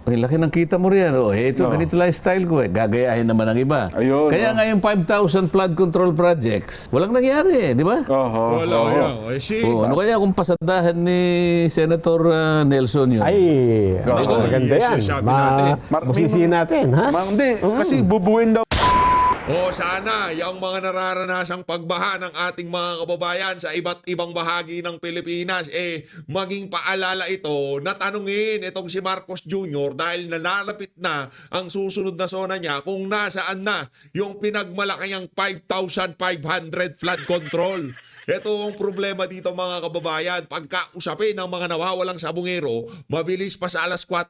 Ay, laki ng kita mo riyan. Oh, ito, ganito lifestyle ko eh. Gagayahin naman ang iba. Ayun, Kaya nga yung 5,000 flood control projects, walang nangyari eh, di ba? Wala yan. Ay, Ano kaya kung pasadahan ni Senator Nelson yun? Ay, maganda yan. Sabi natin. Busisiin natin, ha? Hindi, kasi bubuin daw. O sana, yung mga nararanasang pagbaha ng ating mga kababayan sa iba't ibang bahagi ng Pilipinas, maging paalala ito na tanungin itong si Marcos Jr. dahil nalalapit na ang susunod na sona niya kung nasaan na yung pinagmalakayang 5,500 flood control. Ito ang problema dito mga kababayan. Pagka usapin ng mga nawawalang sabungero, mabilis pa sa alas 4,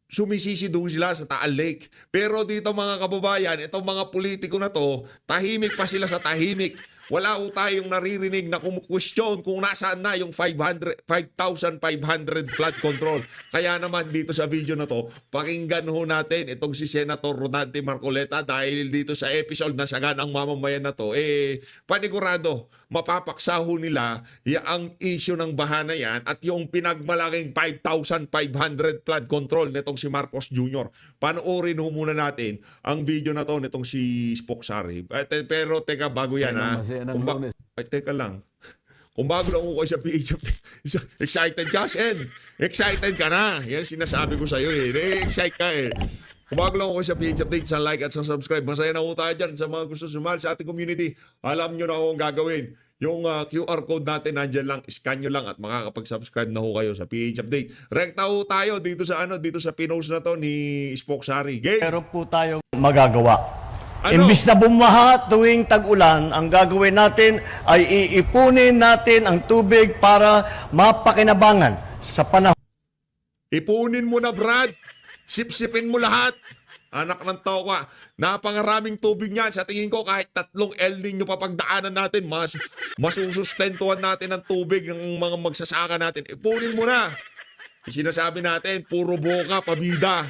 sumisisi doon sila sa Taal Lake. Pero dito mga kababayan, itong mga politiko na to, tahimik pa sila sa tahimik. Wala ho tayong naririnig na question kung nasaan na yung 5,500 flood control. Kaya naman dito sa video na to, pakinggan ho natin itong si Senator Rodante Marcoleta dahil dito sa episode na sagan ang mamamayan na to, panigurado, mapapaksa ho nila ang issue ng baha na yan at yung pinagmalaking 5,500 flood control nitong si Marcos Jr. Panoorin ho muna natin ang video na to nitong si Spoksari. Pero teka, bago yan ha. Ay, teka lang. Kung bago lang ako sa PH, excited ka, Sen. Excited ka na. Yan sinasabi ko sa'yo eh. Excited ka eh. Kung bago lang ako sa PH Update, sa like at sa subscribe. Masaya na po tayo dyan sa mga gusto sumali sa ating community. Alam nyo na kung gagawin. Yung QR code natin nandyan lang, scan nyo lang at makakapag-subscribe na ho kayo sa PH Update. Rekta ho tayo dito sa pinost na to ni Spoksari. Game! Meron po tayong magagawa. Ano? Imbis na bumaha tuwing tag-ulan, ang gagawin natin ay iipunin natin ang tubig para mapakinabangan sa panahon. Ipunin mo na, Brad. Sipsipin mo lahat. Anak ng tao ka. Napangaraming tubig niyan. Sa tingin ko, kahit 3 El Nino pa pagdaanan natin, masusustentuhan natin ang tubig ng mga magsasaka natin. Ipunin mo na. Sinasabi natin, puro boka, pabida.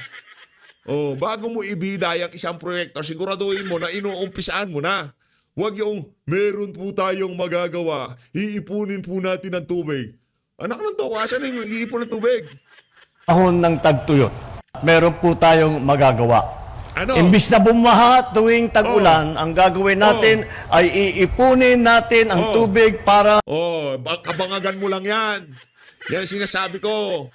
Oh, bago mo ibida yung isang proyekto, siguraduhin mo na inuumpisaan mo na. Huwag yung, meron po tayong magagawa. Iipunin po natin ang tubig. Anak ng tao, asan na yung iipon ng tubig? Panahon ng tagtuyot. Meron po tayong magagawa. Ano? Imbis na bumaha tuwing tag-ulan, ang gagawin natin ay iipunin natin ang tubig para Kabangagan mo lang yan. Yan sinasabi ko.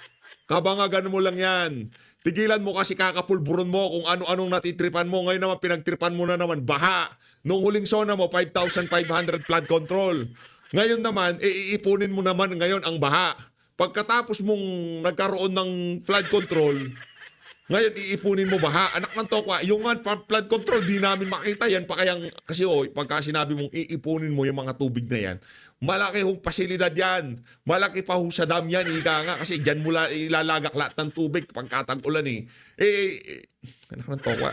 Kabangagan mo lang yan. Tigilan mo kasi kakapulburon mo kung ano-anong natitripan mo. Ngayon naman pinagtripan mo na naman baha. Nung huling sona mo, 5,500 flood control. Ngayon naman, iipunin mo naman ngayon ang baha. Pagkatapos mong nagkaroon ng flood control, ngayon iipunin mo baha. Anak ng tokwa, yung flood control, di namin makita yan. Kasi pagka sinabi mong iipunin mo yung mga tubig na yan, malaki hong pasilidad yan. Malaki pa ho sa dam yan. Ika nga kasi dyan mula ilalagak lahat ng tubig pagkatag-ulan eh. Anak ng tokwa.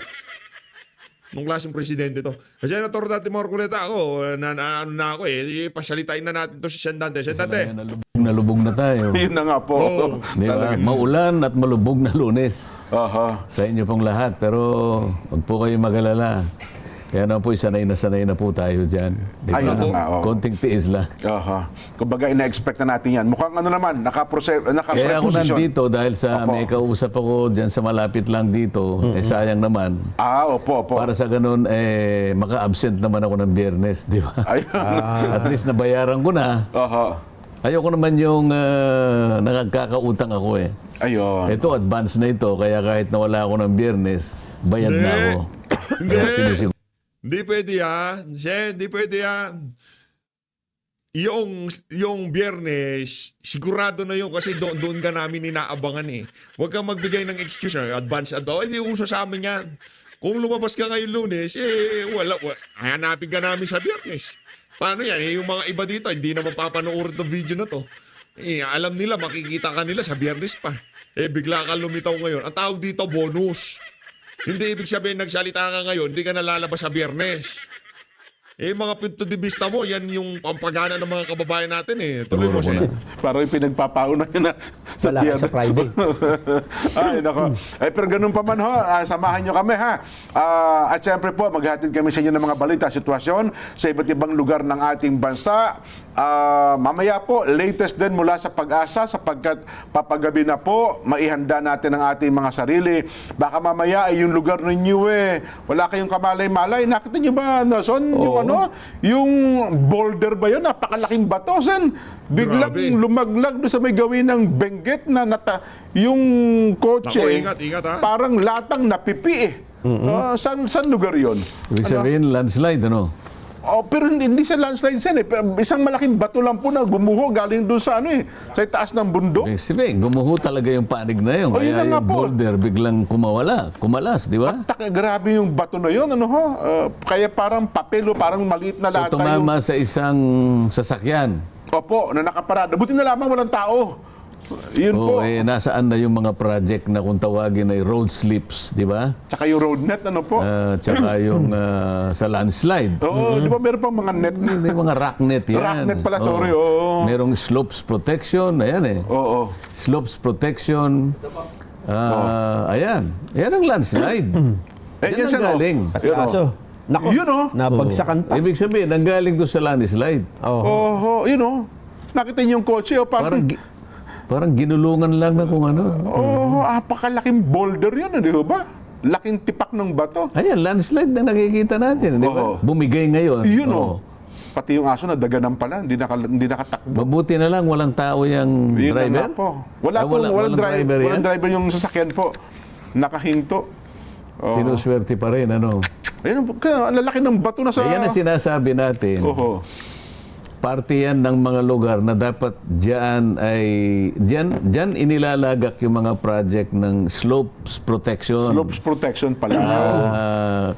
Nung klaseng presidente to. Kasi Senator Dante Marcoleta ako, ako pasalitain na natin to si Sendante. Sendante. Nalubog na tayo. Yun na nga po. Di ba? Maulan at malubog na Lunes Aha. sa inyo pong lahat. Pero wag po kayo mag-alala. Kaya na po, sanay na po tayo dyan. Di ba? Ayun na nga, oo. Konting tiis lang. Aha. Kumbaga, ina-expect na natin yan. Mukhang ano naman, Kaya ako naka-preposition. nandito dahil sa Opo. may kausap ako dyan sa malapit lang dito, sayang naman. Opo. Para sa ganun, maka-absent naman ako ng Biyernes, di ba? Ayun. At least nabayaran ko na. Aha. Ayoko naman yung nagkakautang ako eh. Ayun. Ito, advance na ito, kaya kahit nawala ako ng Biyernes, bayad na ako. Kaya sinusiguro. Hindi pwede yan. Hindi pwede yan. Yung Biyernes, sigurado na yun kasi doon ka namin inaabangan eh. Huwag kang magbigay ng excuse na advance daw. Hindi uso sa amin yan. Kung lumabas ka ngayon Lunes, wala. Hanapin ka namin sa Biyernes. Paano yan? Yung mga iba dito, hindi na mapapanoorin ng video na to. Alam nila, makikita ka nila sa Biyernes pa. Bigla ka lumitaw ngayon. Ang tawag dito, bonus. Hindi ibig sabihin nagsalita ka ngayon, hindi ka nalalabas sa Biyernes. mga punto de vista mo, yan yung pampagana ng mga kababayan natin eh. Tuloy mo Siguro siya. Parang yung pinagpapauna yun na Wala ka sa Friday. Ay, nako. Pero ganun pa man ho, samahan nyo kami ha. At syempre po, maghatid kami sa inyo ng mga balita, sitwasyon sa iba't ibang lugar ng ating bansa. Mamaya po, latest din mula sa Pag-asa sapagkat papagabi na po, maihanda natin ang ating mga sarili. Baka mamaya ay yung lugar ninyo wala kayong kamalay-malay. Nakita nyo ba, Nelson? Yung boulder ba yun? Napakalaking bato, Sen. Biglang Grabe. lumaglag doon sa may gawin ng Benguet na yung kotse. Naku, ingat, ha? Parang latang napipi eh. Saan lugar yon? Ibig sabihin, landslide, ano? Pero hindi sa landslide sen eh. Pero isang malaking bato lang po na gumuho galing doon sa sa taas ng bundok. Ibig sabihin, gumuho talaga yung panig na yun. Oh, yun Kaya na nga yung po. boulder biglang kumalas, di ba? Grabe yung bato na yon, kaya parang papel o parang maliit na So, lata tumama sa isang sasakyan. Opo, na nakaparada. Buti na lamang walang tao. Yun po. Nasaan na yung mga project na kung tawagin ay road slips, di ba? Tsaka yung road net, Tsaka yung sa landslide. Oo, di ba meron pang mga net na? Hindi, mga rock net yan. Rock net pala, sorry, oo. Merong slopes protection, ayan eh. Oo. Slopes protection. Ayan. Ayan ang landslide. Eh, Yan yan, ang Sen, galing. Yun, Kaso, nako, Yun, nabagsakan pa. Ibig sabihin, ang galing doon sa landslide. Oh. Nakita niyo yung kotse, Parang, parang ginulungan lang na kung ano. apakalaking boulder yun, di ba? Laking tipak ng bato. Ayan, landslide na nakikita natin, di ba? Oo. Bumigay ngayon. Yun, Oo. Pati yung aso na daganan pala, hindi nakatakbo. Mabuti na lang, walang tao yung Yun na driver. nga po. Walang driver, yan. driver yung sasakyan po. Nakahinto. Sinuswerte pa rin, ano. Ayun, kaya ang lalaki ng bato na sa... Ayan ang sinasabi natin. Oho. Parte yan ng mga lugar na dapat diyan inilalagak yung mga project ng slopes protection. Slopes protection pala.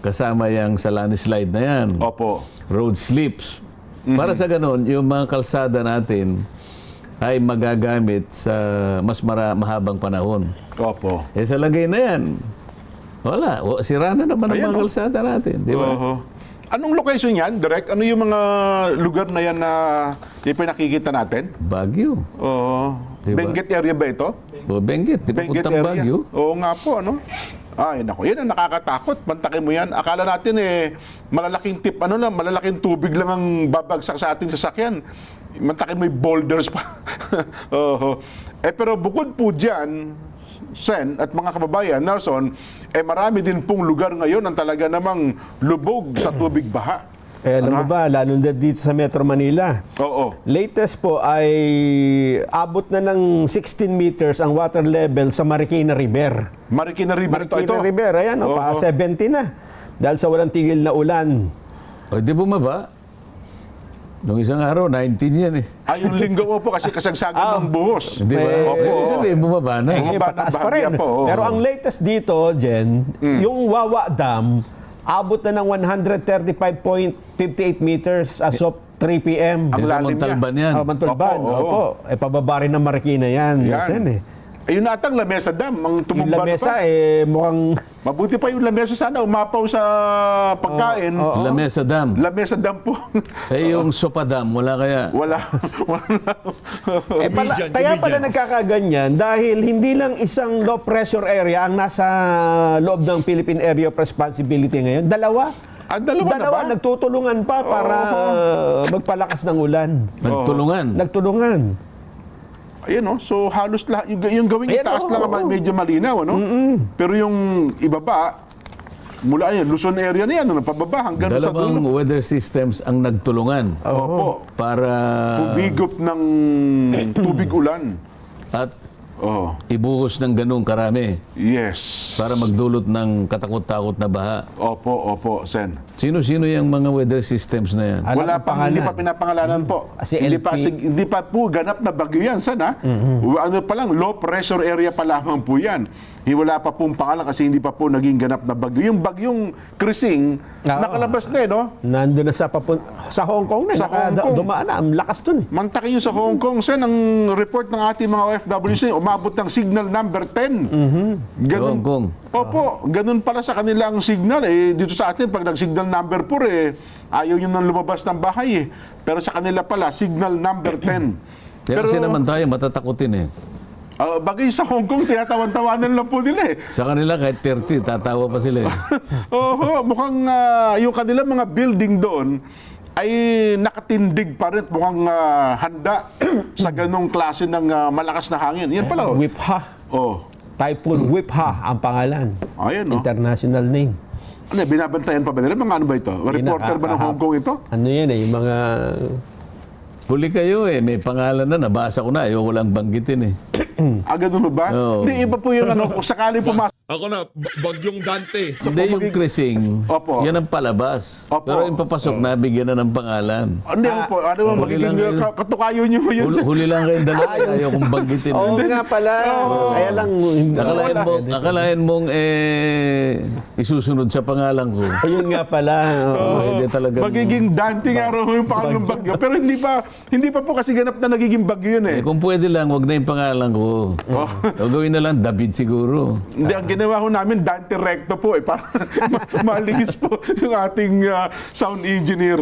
Kasama yang sa landslide na yan. Opo. Road slips. Para sa ganun, yung mga kalsada natin ay magagamit sa mas mahabang panahon. Opo. Sa lagay na yan, wala. Sira na naman ang Ayan, mga kalsada natin. Di ba? Oho. Anong location yan, Direk? Ano yung mga lugar na yan na yung pinakikita natin? Baguio. Oo. Diba? Benguet area ba ito? O Benguet. Di ba Benguet puntang area? Baguio? Oo nga po, Ay, nako. Yan ang nakakatakot. Pantakin mo yan. Akala natin malalaking malalaking tubig lang ang babagsak sa ating sasakyan. Mantakin mo yung boulders pa. Oo. Pero bukod po dyan, Sen at mga kababayan, Nelson, marami din pong lugar ngayon ang talaga namang lubog sa tubig baha. Alam mo ba, lalo na dito sa Metro Manila. Oo. Latest po ay abot na ng 16 meters ang water level sa Marikina River. Marikina River ito. Marikina River, ayan, pa 70 na. Dahil sa walang tigil na ulan. O, di bumaba? Nung isang araw, 19 yan eh. Yung linggo po kasi kasagsagan ng buhos. Di ba? Opo. Ibig sabihin, bumaba na. Bumaba. Pataas pa bahagya rin. po, oo. Pero ang latest dito, Jen, yung Wawa Dam, abot na ng 135.58 meters as of 3 p.m. Ang Sa lalim Montalban yan. Mantulban, Opo, oo. opo. Pababa rin ng Marikina yan. Yan. Sen, eh. Ayun na atang Lamesa Dam, ang Yung tumumba lamesa, pa. mukhang... Mabuti pa yung Lamesa sana, umapaw sa pagkain. Lamesa Dam. Lamesa Dam po. Yung Sopa Dam, wala kaya? Wala. Kaya pala nagkakaganyan dahil hindi lang isang low pressure area ang nasa loob ng Philippine Area of Responsibility ngayon. Dalawa. Dalawa na ba? Nagtutulungan pa para magpalakas ng ulan. Nagtulungan. Nagtulungan. Ayun, so halos lahat, yung gawing Ayan, itaas oo, lang oo. medyo malinaw, Pero yung ibaba, mula yan, Luzon area na yan, pababa hanggang sa Dalawang dulo. weather systems ang nagtulungan Opo. para Humigop ng tubig ulan. at Oh, ibuhos ng ganung karami yes. para magdulot ng katakot-takot na baha. Opo, Sen. Sino-sino yung mga weather systems na yan? Alam Wala ang pa, hindi pangalan. pa pinapangalanan po. Kasi Hindi pa po ganap na bagyo yan, Sen, ha? Ano pa lang, low pressure area pa lamang po yan. Wala pa pong pangalan kasi hindi pa po naging ganap na bagyo. Yung bagyong Krising, nakalabas na no? Nandun na sa Hong Kong na. Sa Hong Kong. Dumaan na. Ang lakas dun. Mantaki yun sa Hong Kong, Sen. Ang report ng ating mga OFWs, umabot ng signal number 10. Ganun, Hong Kong. Opo, ganun pala sa kanilang signal. Dito sa atin, pag nag-signal number 4, ayaw nyo nang lumabas ng bahay. Pero sa kanila pala, signal number 10. Kaya kasi naman tayo matatakutin Bagay sa Hong Kong, tinatawan-tawanan lang po nila Sa kanila kahit 30, tatawa pa sila Oho, mukhang yung kanilang mga building doon ay nakatindig pa rin. Mukhang handa sa ganong klase ng malakas na hangin. Yan pala. Wipha. Typhoon Wipha ang pangalan. Ayan, International name. Ano, binabantayan pa ba nila? Mga ano ba ito? Reporter ba ng Hong Kong ito? Ano yan yung mga... Huli kayo may pangalan na, nabasa ko na, ayoko lang banggitin Ganun ba? Oo. Hindi, iba po yung kung sakaling pumasok. Ako na, bagyong Dante. Hindi yung Krising, Opo. yan ang palabas. Opo. Pero yung papasok na, bigyan na ng pangalan. Hindi po, ano mo, huli magiging lang kayo. katukayo nyo yun. Huli lang kayong dalawa, ayokong banggitin. Oo nga pala. Kaya lang... Akalain mong isusunod sa pangalan ko. Ayun nga pala. Hindi talaga. Magiging Dante nga raw yung pangalan ng bagyo. Pero hindi pa po kasi ganap na nagiging bagyo yun Kung pwede lang, wag na yung pangalan ko. Gawin na lang David siguro. Hindi, ang ginawa ko namin, Dante Recto po para maligis po yung ating sound engineer.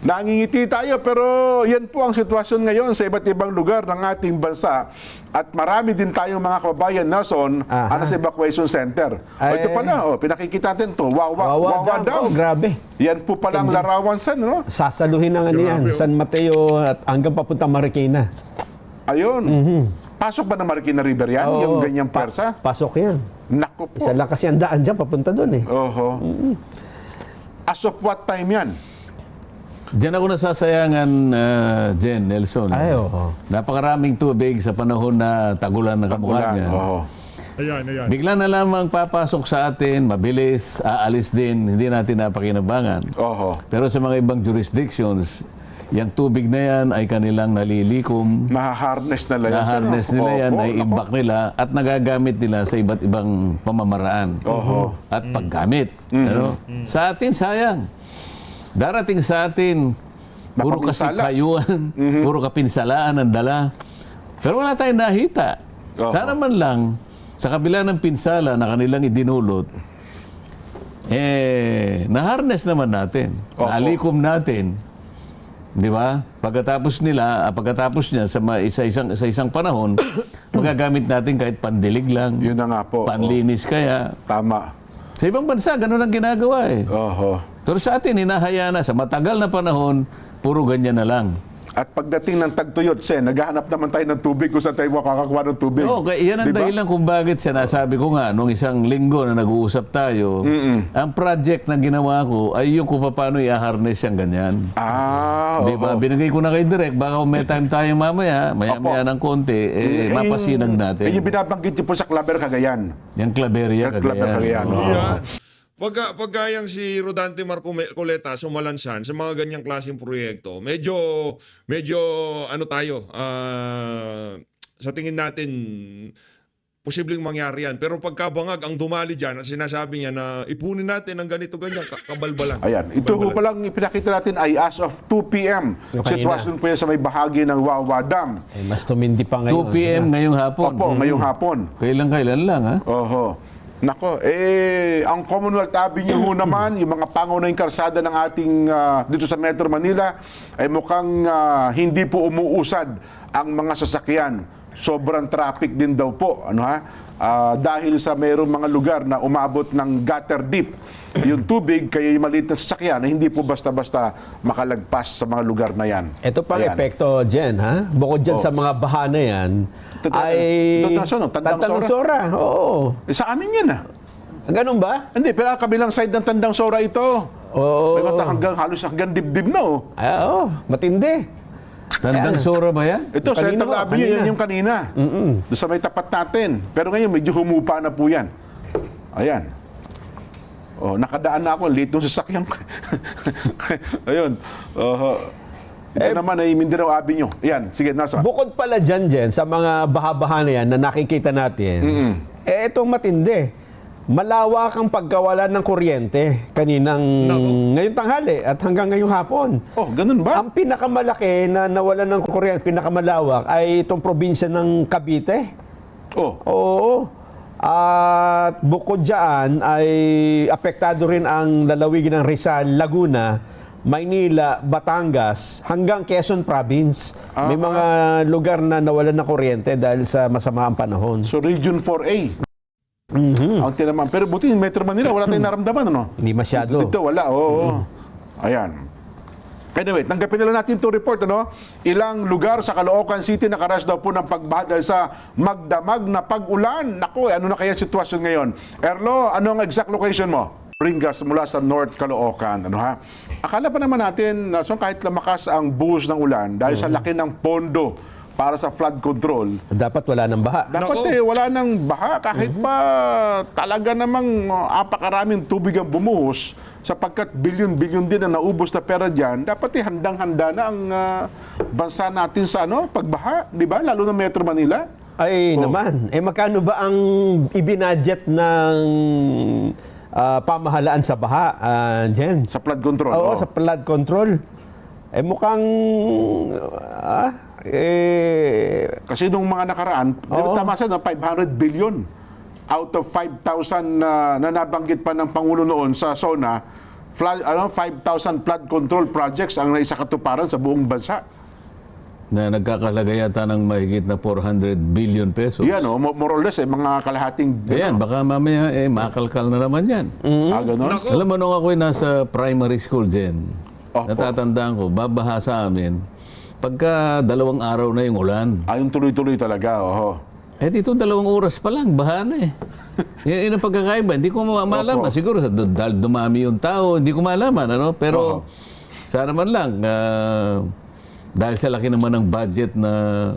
Nangingiti tayo pero yan po ang sitwasyon ngayon sa iba't ibang lugar ng ating bansa at marami din tayong mga kababayan Nelson sa evacuation center. Ito pala, pinakikita natin to Wawa Dam. Grabe. Yan po pala ang larawan Sen, no? Sasaluhin ng ano yan. San Mateo at hanggang papunta Marikina. Ayun. Pasok ba ng Marikina River yan? Yung ganyang persa? Pasok yan. Naku po. Isa lang kasi ang daan dyan, papunta doon As of what time yan? Diyan ako nasasayangan, Jen, Nelson. Ay, oo. Napakaraming tubig sa panahon na tagulan na kamukha niya. Ayan. Bigla na lamang papasok sa atin, mabilis, aalis din, hindi natin napakinabangan. Pero sa mga ibang jurisdictions, yung tubig na yan ay kanilang nalilikom, Nahaharness na lang yan. naharness nila yan, naiimbak nila, at nagagamit nila sa iba't ibang pamamaraan at paggamit. Ano? Sa atin, sayang. Darating sa atin, puro Napapinsala. kasikayuan, puro kapinsalaan ang dala. Pero wala tayong nakita. Sana man lang, sa kabila ng pinsala na kanilang idinulot, naharness naman natin, nalikom natin. Di ba? Pagkatapos niya sa isang panahon, magagamit natin kahit pandilig lang, Yun na nga po. panlinis kaya. Tama. Sa ibang bansa, ganun ang ginagawa Pero sa atin, hinahaya na. Sa matagal na panahon, puro ganyan na lang. At pagdating ng tagtuyot, Sen, naghahanap naman tayo ng tubig kung saan tayo makakakuha ng tubig. Oo, kaya yan ang Diba? dahilan kung bakit sinasabi ko nga, nung isang linggo na nag-uusap tayo, ang project na ginawa ko ay yung kung paano i-harness yung ganyan. Di ba? Binigay ko na kay Direk, baka kung may time tayo mamaya, maya-maya ng konti, mapasinag natin. Yung binabanggit niyo po sa Claver, Cagayan. Yung Claveria, Claver, Cagayan. Pagka yang si Rodante Marcoleta sumalansan sa mga ganyang klaseng proyekto, medyo ano tayo, sa tingin natin posibleng mangyari yan. Pero pagkabangag ang dumali dyan at sinasabi niya na ipunin natin ang ganito ganyan kabalbalan. Ayan. Ito po palang ipinakita natin ay as of 2 p.m. Sitwasyon po yan sa may bahagi ng Wawa Dam. Mas tumindi pa ngayon. 2 p.m. ngayong hapon. Opo, ngayong hapon. Kailan lang, ha? Nako, ang Commonwealth Avenue ho naman, yung mga pangunahing kalsada ng ating dito sa Metro Manila ay mukhang hindi po umuusad ang mga sasakyan. Sobrang traffic din daw po, dahil sa mayroong mga lugar na umabot ng gutter deep yung tubig, kaya yung maliit na sasakyan na hindi po basta-basta makalagpas sa mga lugar na yan. Ito pang Ayan. epekto, Jen, ha? Bukod dyan sa mga bahana yan, Tandang Sora. Oo. Sa amin yan Ganun ba? Hindi, pero ang kabilang side ng Tandang Sora ito. Oo. May mata halos hanggang dibdib na Oo, matindi. Tandang Sora ba yan? Ito, Kanina Central ho, Avenue, kanina. yan yung kanina. Doon sa may tapat natin. Pero ngayon, medyo humupa na po yan. Ayan. Nakadaan na ako. Late nung sasakyan ko. Ayun. Ito naman ay Mindanao Avenue. Ayan, sige, nasa. Bukod pala dyan, Jen, sa mga baha-baha na yan na nakikita natin, Itong matindi. Malawak ang pagkawalan ng kuryente ngayong tanghali at hanggang ngayong hapon. Oh, ganun ba? Ang pinakamalaki na nawalan ng kuryente, pinakamalawak, ay itong probinsya ng Cavite. Oh. Oo. At bukod dyan ay apektado rin ang lalawigan ng Rizal, Laguna, Maynila, Batangas, hanggang Quezon Province. May mga lugar na nawalan ng kuryente dahil sa masama ang panahon. So, Region 4A. Ang tinaman. Pero buti, yung Metro Manila, wala tayong naramdaman, ano? Hindi masyado. Dito, wala. Oo. Ayan. Anyway, tanggapin nila natin itong report, ano? Ilang lugar sa Caloocan City nakaranas daw po ng pagbaha dahil sa magdamag na pag-ulan. Naku, ano na kaya sitwasyon ngayon? Erlo, ano ang exact location mo? Ringas mula sa North Caloocan, ano ha? Akala pa naman natin na so kahit lamakas ang buhos ng ulan dahil sa laki ng pondo para sa flood control, Dapat wala ng baha. dapat wala nang baha kahit pa talaga namang apakaraming tubig ang bumuhos sapagkat bilyon-bilyon din ang naubos na pera diyan. Dapat handang-handa na ang bansa natin sa pagbaha, di ba? Lalo na Metro Manila. Ay naman. Magkano ba ang ibinadget ng pamahalaan sa baha, Jen? Sa flood control. Oo, sa flood control. Mukhang Kasi nung mga nakaraan, tama sa 500 billion out of 5,000 na nabanggit pa ng Pangulo noon sa SONA, 5,000 flood control projects ang naisakatuparan sa buong bansa. Na nagkakalaga yata ng mahigit na 400 billion pesos. Yan, more or less, mga kalahating... Ayan, baka mamaya makalkal na naman yan. Ganon? Nako. Alam mo, nung ako'y nasa primary school din, Opo. natatandaan ko, babaha sa amin, pagka 2 araw na yung ulan. Yung tuloy-tuloy talaga, Dito 2 oras pa lang, baha na Yun ang pagkakaiba. Hindi ko malaman. Opo. Siguro dahil dumami yung tao, hindi ko malaman. Pero sana man lang, dahil sa laki naman ng budget na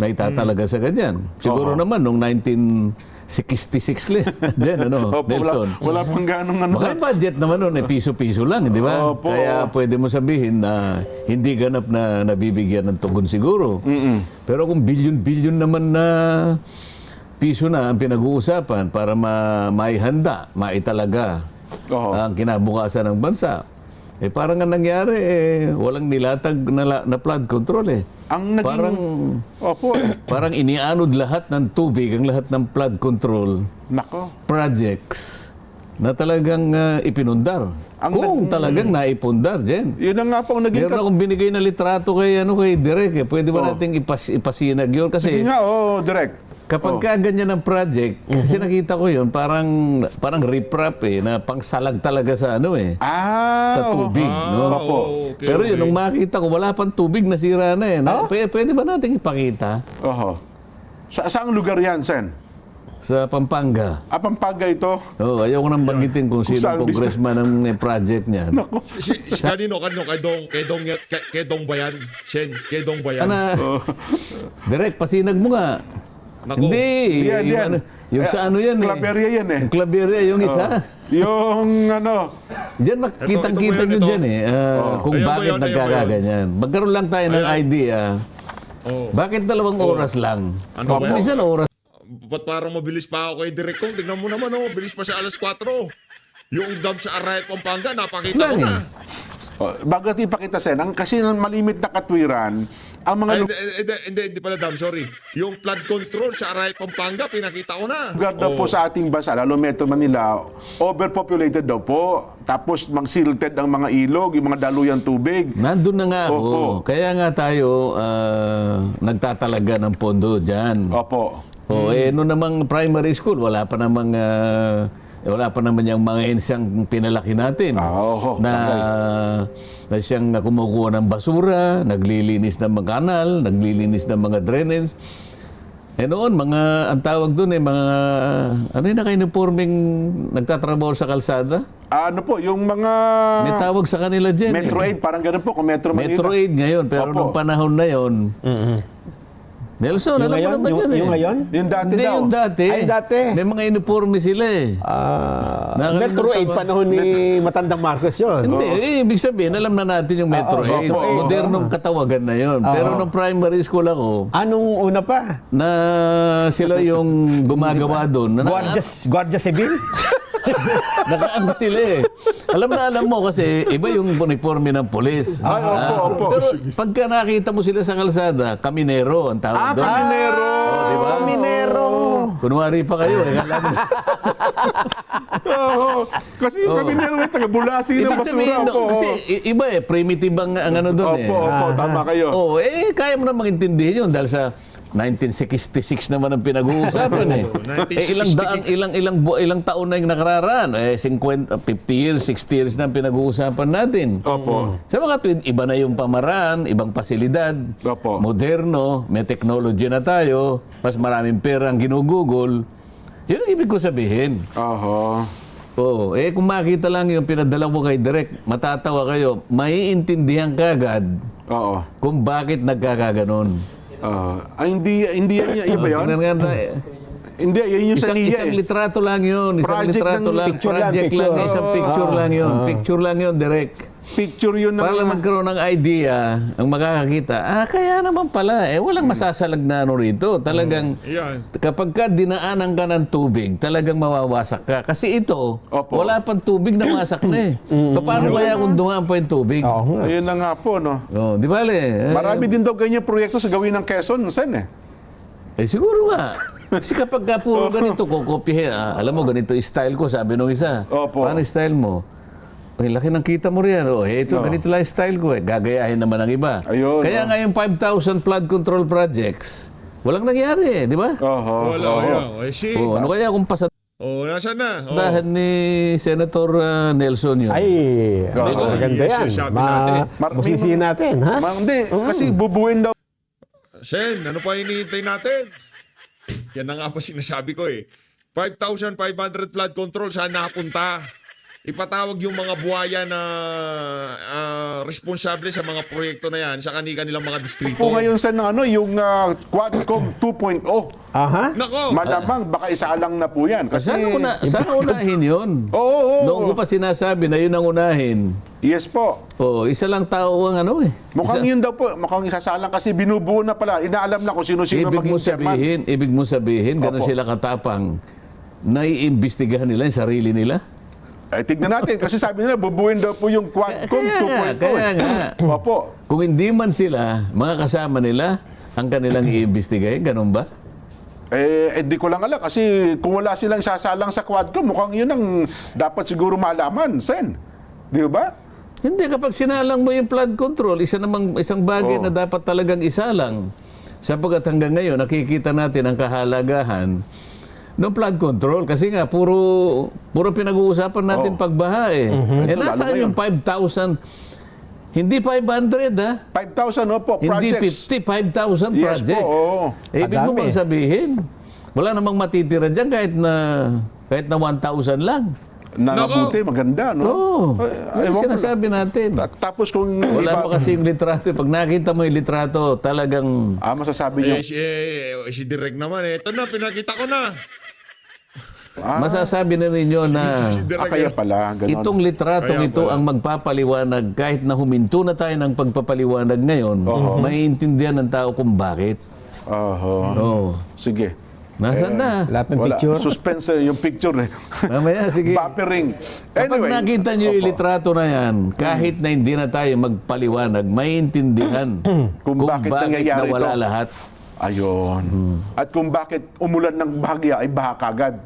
itatalaga sa ganyan. Siguro naman, nung 1966 din, Nelson. Wala pang ganong Baka yung budget naman nun, piso-piso lang, di ba? Opo. Kaya pwede mo sabihin na hindi ganap na nabibigyan ng tugon siguro. Pero kung bilyon-bilyon naman na piso na ang pinag-uusapan para maihanda, maitalaga ang kinabukasan ng bansa, parang ang nangyari, walang nilatag na flood control Ang naging... Parang inianod lahat ng tubig, ang lahat ng flood control Nako. projects na talagang ipinundar. Kung talagang naipundar, Jen. Yun na nga po ang naging... Meron akong binigay na litrato kay Direk. Pwede ba nating ipasinag yun? Sige Kasi nga, direct. kapag ka ganyan ang project, kasi nakita ko yun, parang riprap na pangsalag talaga sa sa tubig. Opo. Okay, Pero yun, nung makita ko, wala pang tubig, nasira na Pwede ba nating ipakita? Saang lugar yan, Sen? Sa Pampanga. Pampanga ito. Ayaw ko nang banggitin kung sino saan congressman ang project niya. Kanino kay Dong Bayan? Sen, kay Dong Bayan. Direk, pasinag mo nga. Nako. Hindi. Yan. Yung sa yan Claveria yan Yung Claveria, yung isa. Yung Diyan makitang-kita ito nyo mo dyan kung Ayan ba bakit yun, nagkakaganyan. Magkaroon lang tayo ng idea. Bakit 2 oras lang? Ano ba yan? Minsan oras. Ba't parang mabilis pa ako kay Direk Kong? Tignan mo naman, bilis pa siya 4:00. Yung dam sa Arayat, Pampanga, napakita ko Lang na. bago natin ipakita, Sen, kasi ng malimit na katwiran, ang mga Hindi pala dam, sorry. Yung flood control sa Arayat, Pampanga, pinakita ko na. lugar daw po sa ating bansa, lalo Metro Manila, overpopulated daw po. Tapos silted ang mga ilog, yung mga daluyang tubig. Nandun na nga ako. Opo. Kaya nga tayo nagtatalaga ng pondo dyan. Opo. Noong namang primary school, wala pa namang yung mga ensyang pinalaki natin na siyang kumukuha ng basura, naglilinis ng mga kanal, naglilinis ng mga drainage. Noon, ang tawag doon yung naka-uniforming nagtatrabaho sa kalsada? Yung mga... May tawag sa kanila dyan. Metro Aid, parang ganun po, kung Metro Manila. Metro Aid ngayon, pero Opo. nung panahon na yon, Nelson, Yung alam mo ngayon? naman yan eh. Yung ngayon? Yung dati Hindi, daw. yung dati. Ay, dati. May mga uniforme sila eh. Nakalimutan Metro 8 ko. panahon ni Matandang Marcos yun. Hindi, ibig sabihin, alam na natin yung Metro 8. Metro 8. Modernong katawagan na yun. Pero nung primary school ako, Anong una pa? na sila yung gumagawa doon. Guardia Civil? Nakaano sila eh. Alam mo kasi iba yung uniforme ng polis. opo. Pero pagka nakita mo sila sa kalsada, kaminero ang tawag doon. Kaminero! di ba? Kaminero! Kunwari pa kayo eh. Alam mo. Oo. Kasi yung kaminero ay taga-bulasi ng Ibig basura. sabihin, Opo. kasi iba eh, primitive ang ano doon eh. Opo, tama kayo. Oh, kaya mo na maintindihin yun dahil sa 1966 naman ang pinag-uusapan eh. Ilang taon na yung nakararaan. 50 years, 60 years na ang pinag-uusapan natin. Opo. Sa mga tuwid, iba na yung pamaraan, ibang pasilidad, Opo. moderno, may technology na tayo, mas maraming pera ang ginugugol. Yun ang ibig ko sabihin. Oho. Oo. Kung makita lang yung pinadala mo kay Direk, matatawa kayo, maiintindihan kagad Oo. kung bakit nagkakaganon. Hindi yan yan. Iba yun? Tingnan nga na, Hindi, yun yung sa NIA isang eh. litrato lang yun. Isang Project litrato ng lang. picture lang, Project picture. lang. Isang picture lang yun. Picture lang yun, Direk. Picture yun ng... Para lang magkaroon ng idea, ang makakakita, kaya naman pala, walang masasalag na ano rito. Talagang, Yan. kapag ka dinaanan ka ng tubig, talagang mawawasak ka. Kasi ito, Opo. wala pang tubig na wasak na eh. Paano kaya kung dumaan pa yung tubig? Oo nga. Ayun na nga po, no? Oh, di ba, Le? Marami din daw ganyan proyekto sa gawin ng Quezon, Sen eh. Siguro nga. Kasi kapag ka puro ganito, kukopihin, alam mo, ganito yung style ko, sabi nung isa. Opo. Paano yung style mo? Laki ng kita mo riyan. Ito, ganito lang yung style ko. Gagayahin naman ng iba. Ayun, Kaya nga yung 5,000 flood control projects, walang nangyari, di ba? Oho. Wala yan. Ano kaya kung Nasaan na? pasadahan ni Senator Nelson yun? Ay, maganda yan. Sabi natin. Busisiin natin, ha? Hindi, kasi bubuin daw. Sen, ano pa hinihintay natin? Yan na nga pa sinasabi ko eh. 5,500 flood control, saan napunta? Ipatawag yung mga buhaya na responsable sa mga proyekto na yan sa kanilang mga distrito. Po ngayon sa yung Quadcom 2.0. Aha. Nako! Malamang baka isalang na po yan. Kasi, Sana unahin yun? Oo. Noong ko pa sinasabi na yun ang unahin. Yes po. Isa lang tao ang ano eh. Mukhang yun daw po, mukhang isasalang kasi binubuo na pala. Inaalam na kung sino-sino maging chairman. Ibig mo sabihin, ganun Opo. sila katapang, naiimbestigahan nila yung sarili nila? Tignan natin, kasi sabi nila, bubuin daw po yung Quadcom 2.0. Kaya nga. Opo. Kung hindi man sila, mga kasama nila, ang kanilang iimbestigahin, ganun ba? Di ko lang alam kasi kung wala silang sasalang sa Quadcom, mukhang yun ang dapat siguro malaman, Sen. Di ba? Hindi, kapag sinalang mo yung flood control, isang bagay na dapat talagang isalang. Sapagkat hanggang ngayon, nakikita natin ang kahalagahan ng flood control. Kasi nga, puro pinag-uusapan natin pagbaha eh. Ito, lalo Nasaan yung 5,000? Hindi 500 ha? 5,000 opo, Hindi projects. 50, 5,000 Yes projects. po, oo. Ibig mo Madami. bang sabihin, wala namang matitira dyan kahit na 1,000 lang. Nanabuti, maganda, no? Oo. Ay, Yan ewan ko sinasabi natin. Tapos kung Wala iba, pa kasi yung litrato. Pag nakita mo yung litrato, talagang masasabi niyo, Si Direk naman ito na, pinakita ko na. masasabi na ninyo na Si Direk, kaya pala, ganon. itong litratong Kaya ito pala. ang magpapaliwanag kahit na huminto na tayo ng pagpapaliwanag ngayon, maiintindihan ng tao kung bakit. Oho. Oh. Sige. Nasaan na? Lahat ng Wala. picture. Suspense yung picture eh. Mamaya, sige. Buffering. Kapag Anyway. nakita nyo yung Opo. litrato na yan, kahit na hindi na tayo magpaliwanag, maiintindihan Kung bakit nangyayari nawala ito. lahat. Ayun. At kung bakit umulan ng bahagya ay baha kagad.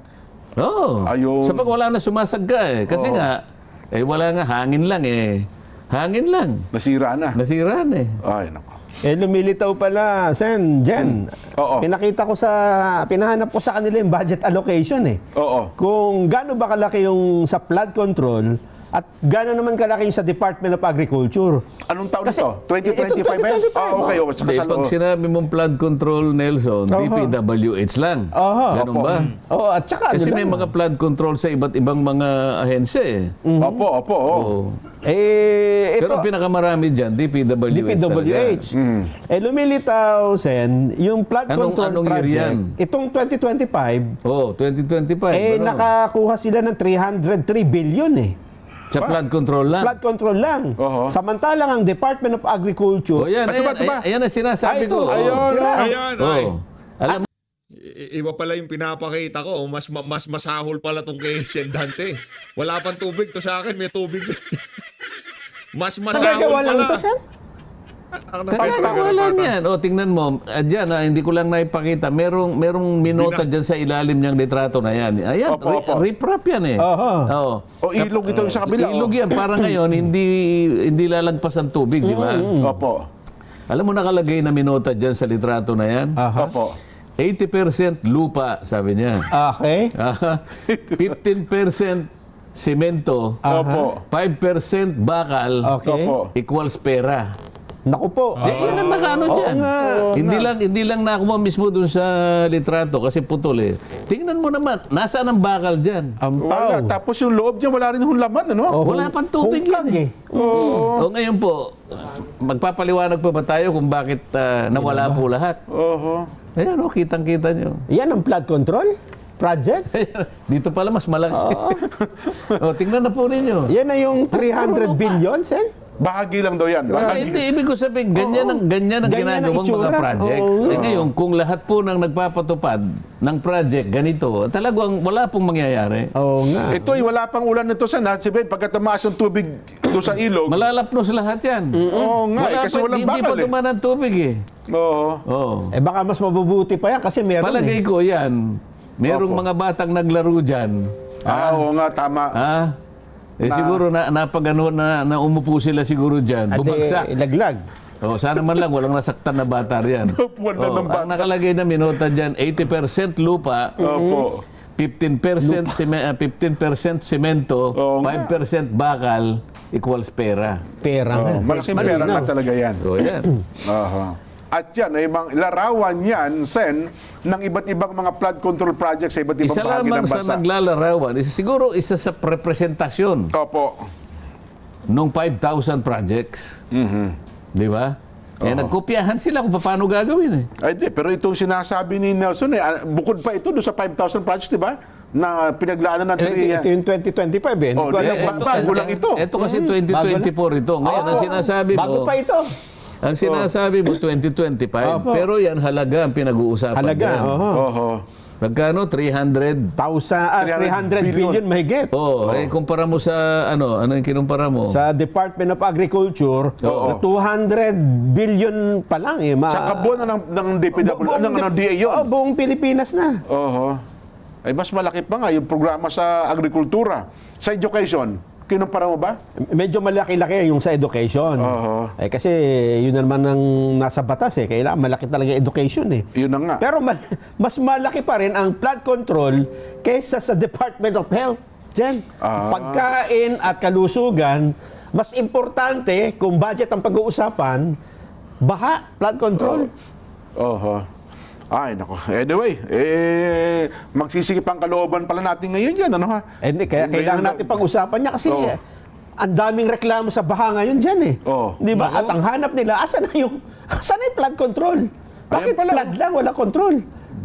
Oo. Ayun. Sapag wala na sumasagga eh. Kasi nga, wala nga, hangin lang eh. Hangin lang. Nasira na. Nasira na eh. Ay, nako. Lumilitaw pala, Sen, Jen. Oo. Pinahanap ko sa kanila yung budget allocation eh. Oo. Kung gaano ba kalaki yung sa flood control At gano'n naman kalaking sa Department of Agriculture. Anong taon Kasi, ito? 2025 ba? yan? 2025. Okay. Oh, Hindi, pag sinabi mong flood control, Nelson, DPWH lang. Ganun Opo. ba? Oh, at saka Kasi ano may lang, mga flood control sa iba't ibang mga ahensya eh. Opo. Oh. Oo. ito, Pero ang pinakamarami dyan, DPWH. DPWH. Lumilitaw, Sen, yung flood control anong year project, yan? itong 2025, Oo, 2025. ano? nakakuha sila ng 303 billion eh. Sa flood control lang. Flood control lang. Oho. Samantalang ang Department of Agriculture, O yan, Ito ba, ayan, ito ba? ayan ang sinasabi ito, ko. Ayun, sila. Ayan, ay. Oo. Alam mo, Iba pala yung pinapakita ko. Mas masahol pala tong kay Dante. Wala pang tubig to sa akin. May tubig. Mas masahol nagagawa lang pala. ito, Sen? wala yan. O, tingnan mo. Diyan, hindi ko lang naipakita. Merong minota dyan sa ilalim niyang litrato na yan. Ayan, Opo, opo. riprap yan eh. Oho. Oo. O ilog ito yung sa kabila. Ilog yan. Para ngayon, hindi lalagpas ang tubig, di ba? Opo. Alam mo nakalagay na minota dyan sa litrato na yan? Aha. Opo. 80% lupa, sabi niya. Okay. 15% semento, Opo. 5% bakal, Okay. Opo. equals pera. Naku po. Yun ang nakaano dyan. Hindi lang nakuha mismo dun sa litrato kasi putol eh. Tingnan mo naman, nasaan ang bakal dyan? Wala. Ampaw. Tapos yung loob niya, wala rin yung laman, ano? Wala pang tubig Hungkag yan eh. O ngayon po, magpapaliwanag pa ba tayo kung bakit nawala po lahat? Oho. Ayan o, kitang-kita nyo. Yan ang flood control project. Dito pala mas malaki. O, tingnan na po ninyo. Yan na yung 300 billion, Sen. Bahagi lang daw yan. Bahagi. Hindi, ibig ko sabihin, ganyan ang Ganyan ang ginagawang mga itsura. projects. Oo. Eh ngayon, kung lahat po ng nagpapatupad ng project ganito, talagang wala pong mangyayari. Oo nga. Ito ay wala pang ulan nito sa Sabihin, pagka tumaas yung tubig doon sa ilog. Malalapnos lahat yan. Oo nga, Wala kasi pa, walang hindi pa bakal eh. dumaan ang tubig eh. Oo. Oo. Baka mas mabubuti pa yan kasi meron Palagay eh. ko yan, merong mga batang naglaro dyan. Oo nga, tama. Ah, siguro napagano na umupo sila siguro dyan. Ade, Bumagsak. ilaglag. Oh, sana man lang walang nasaktan na bata riyan. Upuan na ng bata. Ang nakalagay na minota dyan, 80% lupa, Opo. 15% 15% semento, Oo nga. 5% bakal equals pera. Pera nga. Malaking pera nga talaga yan. So yan. Aha. At yan, ay larawan yan, Sen, ng iba't ibang mga flood control projects sa iba't ibang Isa bahagi lamang ng sa bansa. naglalarawan, siguro isa sa representasyon Opo. nung 5,000 projects. Mhm. Di ba? Eh, nagkopyahan sila kung paano gagawin eh. Ay, di, pero itong sinasabi ni Nelson, bukod pa ito doon sa 5,000 projects, di ba? Na pinaglaanan ng Ito yung 2025 eh. Hindi Oh, ko alam eh, kung bago lang ito. Ito kasi 2024 ito. Ngayon, ang sinasabi mo, Bago pa ito. ang sinasabi mo 2025, Opo. pero yan halaga ang pinag-uusapan Halaga. dyan. Oho. Oho. Magkano? 300? 300 billion mahigit. Oh, kumpara mo sa ano yung kinumpara mo? Sa Department of Agriculture, Oo. 200 billion pa lang eh. Sa kabuuan na ng DPW, ng DA yun. Oo, buong Pilipinas na. Oho. Ay, mas malaki pa nga yung programa sa agrikultura. Sa education, kinumpara mo ba? Medyo malaki-laki yung sa education. Oo. Kasi yun naman ang nasa batas eh. Kailangan malaki talaga yung education eh. Yun na nga. Pero mas malaki pa rin ang flood control kaysa sa Department of Health. Jen, pagkain at kalusugan, mas importante kung budget ang pag-uusapan, baha, flood control. Oho. Ay, nako. Anyway, magsisikip ang kalooban pala natin ngayon yan, ano ha? Hindi, kaya kailangan natin pag-usapan niya kasi Oo. ang daming reklamo sa baha ngayon dyan eh. Oo. Di ba? At ang hanap nila, asan na yung flood control? Bakit pala. flood lang, wala control?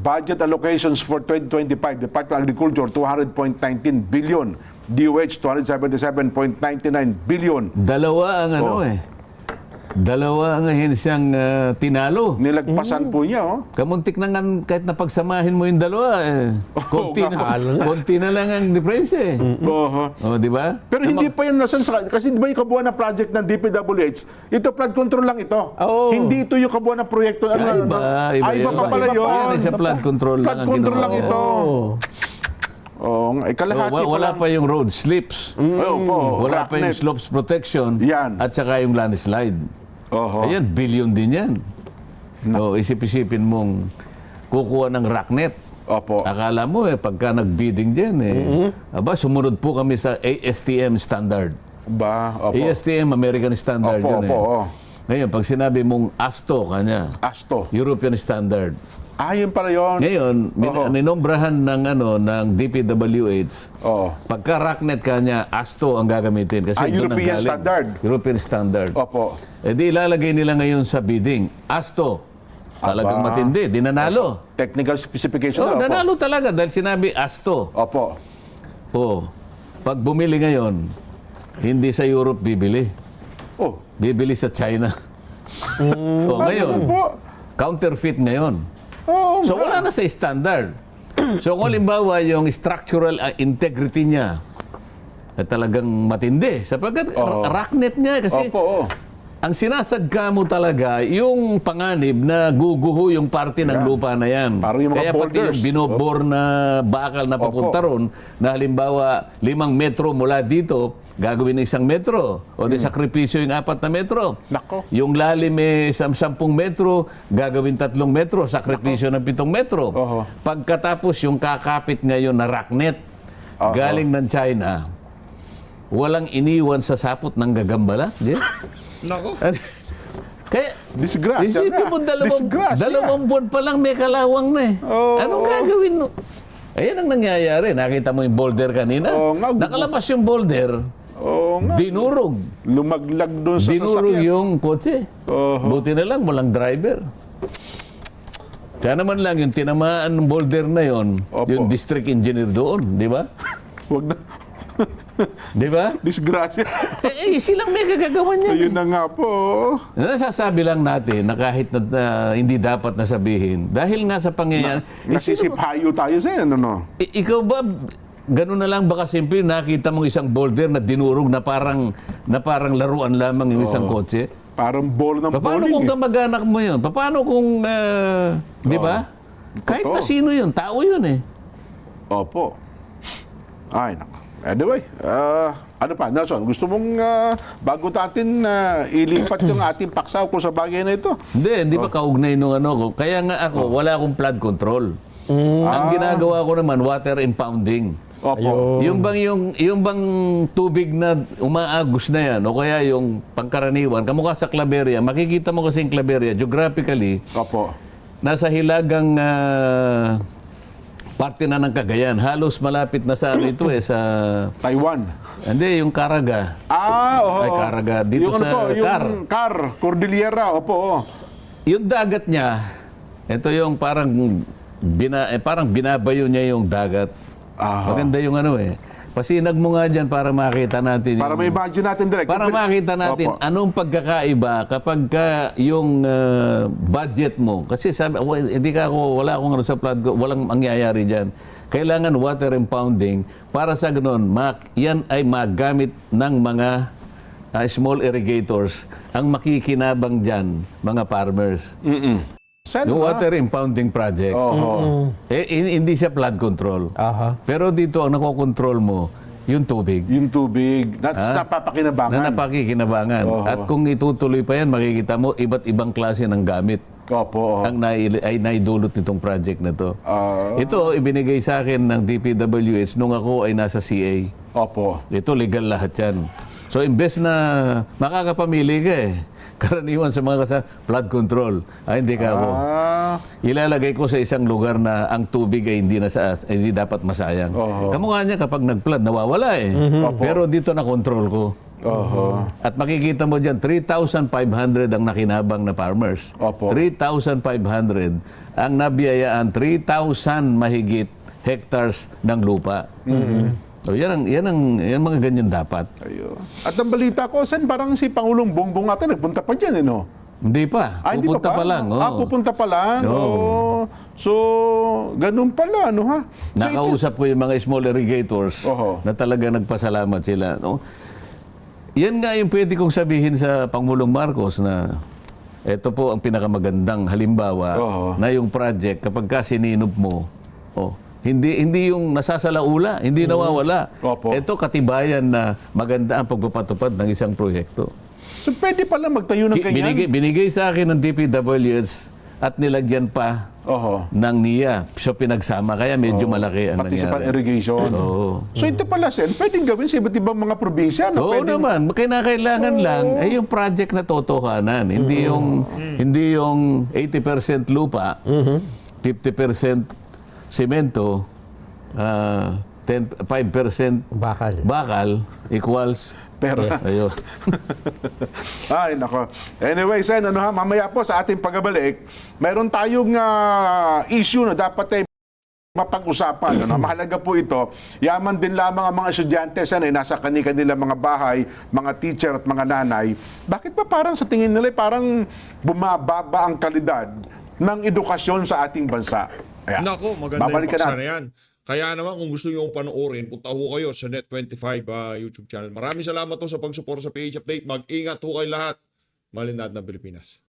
Budget allocations for 2025, Department of Agriculture, 200.19 billion. DOH, 277.99 billion. Dalawa ang Dalawa ang ahensyang tinalo. Nilagpasan po niya, oh. Kamuntik na nga kahit napagsamahin mo yung dalawa, konti na lang ang difference eh. Oho. Oh, di ba? Pero hindi pa yan nasan kasi di ba yung kabuuan ng project ng DPWH, ito flood control lang ito. Oo. Hindi ito yung kabuuan ng proyekto. Iba pa pala yun. Yan ay sa flood control Flood lang ang control ginawa. lang ito. Oo, kalahati pa Wala lang. pa yung road slips. Wala pa yung rocknet. slopes protection. Yan. At saka yung landslide. Oho. Ayan, billion din yan. So, isip-isipin mong kukuha ng rocknet. Opo. Akala mo pagka nag-bidding dyan aba, sumunod po kami sa ASTM standard. Ba? Opo. ASTM, American standard Opo, yun opo, oo. Ngayon, pag sinabi mong ASTO kanya, Asto. European standard. Yun pala yun. Ngayon, Oho. ninombrahan ng DPWH, Oo. pagka RACNet kanya, ASTO ang gagamitin. Kasi doon ang European galing. standard. European standard. Opo. Di ilalagay nila ngayon sa bidding, ASTO. Talagang Aba. matindi, di nanalo. Technical specification Oh, na. Opo. nanalo talaga dahil sinabi ASTO. Opo. Oh, pag bumili ngayon, hindi sa Europe bibili. Oh. Bibili sa China. Oh, ngayon, Po. counterfeit ngayon. Oo. So wala na sa standard. So kung halimbawa yung structural integrity niya talagang matindi. Sapagkat RACNet niya kasi Opo. Oo. ang sinasagka mo talaga yung panganib na guguho yung parte ng lupa na yan. Parang yung mga Kaya pati boulders. yung binobor na bakal na papunta ron na halimbawa 5 metro mula dito, gagawin ng 1 metro. O di sakripisyo yung 4 na metro. Nako. Yung lalim 10 metro, gagawin 3 metro, sakripisyo ng 7 metro. Oho. Pagkatapos yung kakapit ngayon na RACNet, Oho. galing ng China, walang iniwan sa sapot ng gagambala. Di? Nako. Kaya, Disgrasya isipin na. mo, Disgrasya. 2 buwan pa lang may kalawang na eh. Oo. Anong gagawin mo? Ayan ang nangyayari. Nakita mo yung boulder kanina? Oo nga. Nakalabas yung boulder, Oo nga. dinurog. Lumaglag doon sa Dinurog sasakyan. yung kotse. Oho. Buti na lang, walang driver. Kaya naman lang, yung tinamaan ng boulder na yon, Opo. yung district engineer doon, di ba? Huwag na. Di ba? Disgrasya. Silang may kagagawa niyan. Ayun na nga po. Nasasabi lang natin na kahit na, hindi dapat na sabihin, dahil nga sa pangyayari, Nasisiphayo tayo sa yan, ano? ikaw ba, ganun na lang baka simple, nakita mong isang boulder na dinurog na parang laruan lamang yung isang kotse? Parang ball ng Paano bowling. kung kamag-anak mo yun? Paano kung, di ba? Kahit na Totoo. sino yun, tao yun eh. Opo. Ay, nako. Anyway, ano pa, Nelson, gusto mong bago natin ilipat yung ating paksa ko sa bagay na ito? Hindi ba kaugnay nung ano ko? Kaya nga ako, wala akong flood control. Ang ginagawa ko naman, water impounding. Opo. Yung bang tubig na umaagos na yan o kaya yung pangkaraniwan, kamukha sa Claveria, makikita mo kasi yung Claveria geographically Opo. nasa hilagang parte na ng Cagayan. Halos malapit na sa ano ito sa Taiwan. hindi yung Caraga. Oo. Ay, Caraga. Dito yung sa ano po, yung Car. Cordillera, opo. Oo. Yung dagat niya, ito yung parang parang binabayo niya yung dagat. Aha. Maganda yung ano eh. Pasinag mo nga dyan para makita natin. Para ma-imagine natin direct. Para makita natin Opo. anong pagkakaiba kapag yung budget mo. Kasi sabi, hindi ka ako, wala akong ano sa flood, walang mangyayari dyan. Kailangan water impounding para sa ganun, yan ay magamit ng mga small irrigators ang makikinabang dyan, mga farmers. Saan Yung ba? water impounding project, Oho. hindi siya flood control. Aha. Pero dito, ang nakokontrol mo, yung tubig. Yung tubig. That's napapakinabangan. Na napakikinabangan. Oo. At kung itutuloy pa yan, makikita mo iba't ibang klase ng gamit Opo. ang ay naidulot nitong project na to. Ah. Ito, ibinigay sa akin ng DPWH nung ako ay nasa CA. Opo. Ito, legal lahat yan. So, imbes na makakapamili ka karaniwan sa mga flood control. Hindi ka ako. Ilalagay ko sa isang lugar na ang tubig ay hindi dapat masayang. Oho. Kamukha niya kapag nag-flood, nawawala eh. Pero dito na control ko. Oho. At makikita mo dyan, 3,500 ang nakinabang na farmers. Opo. 3,500 ang nabiyayaan, 3,000 mahigit hectares ng lupa. So, yan mga ganyan dapat. Ayun. At ang balita ko, Sen, parang si Pangulong Bongbong ata nagpunta pa dyan, no? Hindi pa. Hindi Pupunta pa lang. pupunta pa lang. Oo. Oh. So, ganun pala, ano ha? So, Nakausap ko yung mga small irrigators Oho. na talaga nagpasalamat sila. No? Yan nga yung pwede kong sabihin sa Pangulong Marcos na ito po ang pinakamagandang halimbawa Oho. na yung project kapag ka sininop mo, hindi yung nasasalaula, hindi nawawala. Opo. Ito katibayan na maganda ang pagpapatupad ng isang proyekto. So, pwede pala magtayo ng ganyan? Binigay sa akin ng DPWH at nilagyan pa Oho. ng NIA. So pinagsama, kaya medyo malaki ang Pati sa nangyari. irrigation. Oo. So ito pala, Sen, pwedeng gawin sa iba't ibang mga probinsya. No? Oo Pwedeng, naman, kinakailangan lang ay yung project na totohanan, hindi yung 80% lupa, 50% semento, 5% bakal equals Pera. ayun. Ay, nako. Anyway, Sen, mamaya po sa ating pagbabalik, mayroon tayong issue na dapat ay mapag-usapan. Mahalaga po ito. Yaman din lamang ang mga estudyante nasa kanilang mga bahay, mga teacher at mga nanay. Bakit ba parang sa tingin nila parang bumababa ang kalidad ng edukasyon sa ating bansa? Ayan. Nako, maganda yung Babalikan paksa natin. na yan. Kaya naman kung gusto nyo panoorin, punta ho kayo sa Net25 YouTube channel. Maraming salamat po sa pag-support sa PH Update. Mag-ingat ho kayo lahat. Mahalin natin ng Pilipinas.